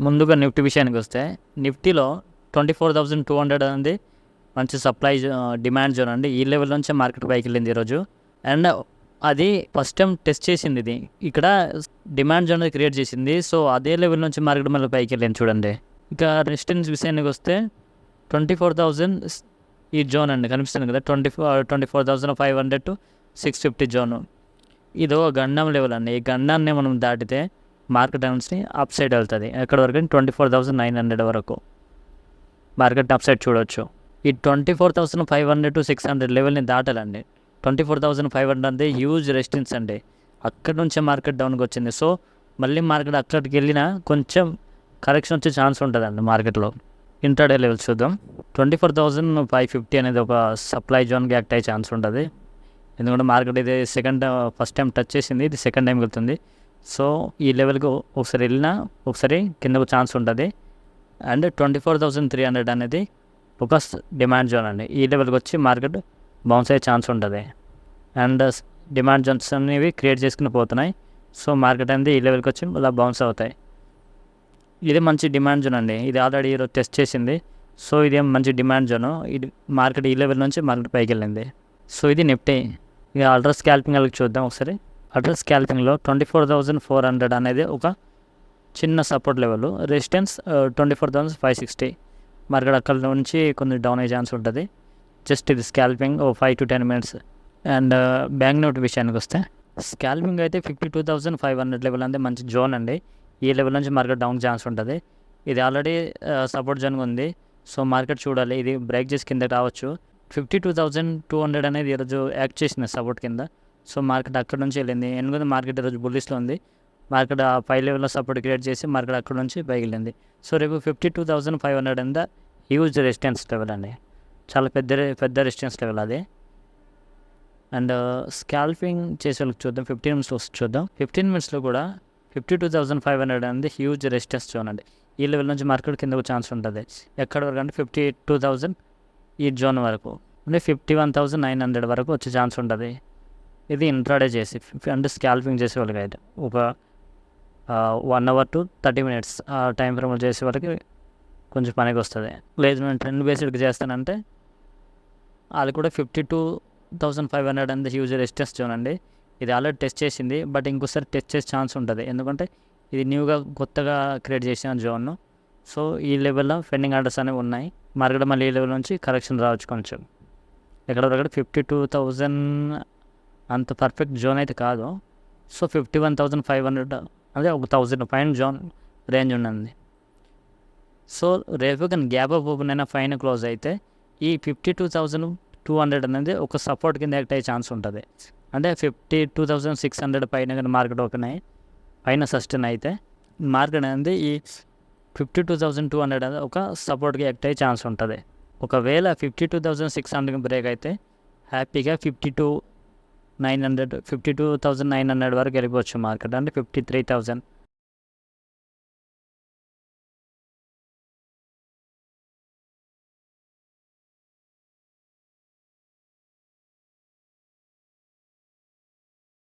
ముందుగా నిఫ్టీ విషయానికి వస్తే నిఫ్టీలో 24,200 అనేది మంచి సప్లై డిమాండ్ జోన్ అండి. ఈ లెవెల్ నుంచే మార్కెట్ పైకి వెళ్ళింది ఈరోజు. అండ్ అది ఫస్ట్ టైం టెస్ట్ చేసింది. ఇది ఇక్కడ డిమాండ్ జోన్ అనేది క్రియేట్ చేసింది. సో అదే లెవెల్ నుంచి మార్కెట్ మళ్ళీ పైకి వెళ్ళింది చూడండి. ఇక రెసిస్టెన్స్ విషయానికి వస్తే 24,000 ఈ జోన్ అండి, కనిపిస్తుంది కదా, 24,500 to 650 జోను. ఇది ఒక గండం లెవెల్ అండి. ఈ గండాన్ని మనం దాటితే మార్కెట్ అనేది అప్ సైడ్ వెళ్తుంది. ఎక్కడ వరకు 24,900 వరకు మార్కెట్ అప్ సైడ్ చూడవచ్చు. ఈ 24,500 to 600 లెవెల్ని దాటాలండి. 24,500 అంటే హ్యూజ్ రెసిస్టెన్స్ అండి. అక్కడ నుంచే మార్కెట్ డౌన్కి వచ్చింది. సో మళ్ళీ మార్కెట్ అక్కడికి వెళ్ళినా కొంచెం కరెక్షన్ వచ్చే ఛాన్స్ ఉంటుందండి మార్కెట్లో. ఇంట్రాడే లెవెల్స్ చూద్దాం. 24,550 అనేది ఒక సప్లై జోన్కి యాక్ట్ అయ్యే ఛాన్స్ ఉంటుంది. ఎందుకంటే మార్కెట్ ఇది ఫస్ట్ టైం టచ్ చేసింది, ఇది సెకండ్ టైం వెళ్తుంది. సో ఈ లెవెల్కి ఒకసారి వెళ్ళినా ఒకసారి కిందకు ఛాన్స్ ఉంటుంది. అండ్ 24,300 అనేది ఒక డిమాండ్ జోన్ అండి. ఈ లెవెల్కి వచ్చి మార్కెట్ బౌన్స్ అయ్యే ఛాన్స్ ఉంటుంది. అండ్ డిమాండ్ జోన్స్ అనేవి క్రియేట్ చేసుకుని పోతున్నాయి. సో మార్కెట్ అనేది ఈ లెవెల్కి వచ్చి ఇలా బౌన్స్ అవుతాయి. ఇది మంచి డిమాండ్ జోన్ అండి. ఇది ఆల్రెడీ ఈరోజు టెస్ట్ చేసింది. సో ఇది మంచి డిమాండ్ జోను. ఇది మార్కెట్ ఈ లెవెల్ నుంచి మార్కెట్ పైకి వెళ్ళింది. సో ఇది నిఫ్టీ. ఇక అల్ట్రా స్కాల్పింగ్ వాళ్ళకి చూద్దాం ఒకసారి. అల్ట్రా స్కాల్పింగ్లో 24,400 అనేది ఒక చిన్న సపోర్ట్ లెవెల్. రెసిస్టెన్స్ 24,560. మార్కెట్ అక్కడ నుంచి కొంచెం డౌన్ అయ్యే ఛాన్స్ ఉంటుంది. జస్ట్ ఇది scalping 5 to 10 minutes. And bank note విషయానికి వస్తే స్కాల్పింగ్ అయితే 52,500 లెవెల్ అంటే మంచి జోన్ అండి. ఈ లెవెల్ నుంచి మార్కెట్ డౌన్ ఛాన్స్ ఉంటుంది. ఇది ఆల్రెడీ సపోర్ట్ జోన్ ఉంది. సో మార్కెట్ చూడాలి, ఇది బ్రేక్ చేసి కింద రావచ్చు. 52,200 అనేది ఈరోజు యాక్ట్ చేసింది సపోర్ట్ కింద. సో మార్కెట్ అక్కడ నుంచి వెళ్ళింది. ఎందుకంటే మార్కెట్ ఈరోజు బుల్లిష్లో ఉంది. మార్కెట్ ఆ 5 లెవెల్లో సపోర్ట్ క్రియేట్ చేసి మార్కెట్ అక్కడ నుంచి పైకి వెళ్ళింది. సో రేపు 52,500 అంతా హ్యూజ్ రెసిస్టెన్స్ లెవెల్ అండి. చాలా పెద్ద రెసిస్టెన్స్ లెవెల్ అది. అండ్ స్కాల్పింగ్ చేసే వాళ్ళకి చూద్దాం. 15 minutes చూద్దాం. 15 minutesలో కూడా 52,500 అనేది హ్యూజ్ రెసిస్టెన్స్ జోన్ అండి. ఈ లెవెల్ నుంచి మార్కెట్ కిందకు ఛాన్స్ ఉంటుంది. ఎక్కడ వరకు అంటే 52,000 ఈ జోన్ వరకు, అంటే 51,900 వరకు వచ్చే ఛాన్స్ ఉంటుంది. ఇది ఇంట్రాడే చేసి అంటే స్కాల్పింగ్ చేసే వాళ్ళకి అయితే ఒక 1 hour to 30 minutes ఆ టైం ఫ్రేమ్ చేసే వాళ్ళకి కొంచెం పనికి వస్తుంది. లేదు నేను ట్రెండ్ బేస్డ్కి చేస్తానంటే అది కూడా 52,500 అనేది హ్యూజ్ రెసిస్టెన్స్ జోన్ అండి. ఇది ఆల్రెడీ టెస్ట్ చేసింది, బట్ ఇంకోసారి టెస్ట్ చేసే ఛాన్స్ ఉంటుంది. ఎందుకంటే ఇది న్యూగా కొత్తగా క్రియేట్ చేసిన జోన్. సో ఈ లెవెల్లో పెండింగ్ ఆర్డర్స్ అనేవి ఉన్నాయి. మార్కెట్ మళ్ళీ ఈ లెవెల్ నుంచి కరెక్షన్ రావచ్చు కొంచెం. ఎక్కడ వరకు 52,000 అంత పర్ఫెక్ట్ జోన్ అయితే కాదు. సో 51,500 అదే ఒక 1,000 పైన జోన్ రేంజ్ ఉన్నది. సో రేపు కానీ గ్యాప్ అప్ ఓపెన్ అయినా ఫైన్ క్లోజ్ అయితే ఈ 52,200 అనేది ఒక సపోర్ట్ కింద యాక్ట్ అయ్యే ఛాన్స్ ఉంటుంది. అంటే 52,600 పైన కానీ మార్కెట్ ఓపెన్ అయ్యి పైన సస్టైన్ అయితే మార్కెట్ అనేది ఈ 52,200 అనేది ఒక సపోర్ట్కి యాక్ట్ అయ్యే ఛాన్స్ ఉంటుంది. ఒకవేళ 52,600 బ్రేక్ అయితే హ్యాపీగా 52,900 వరకు వెళ్ళిపోవచ్చు మార్కెట్. అంటే 53,000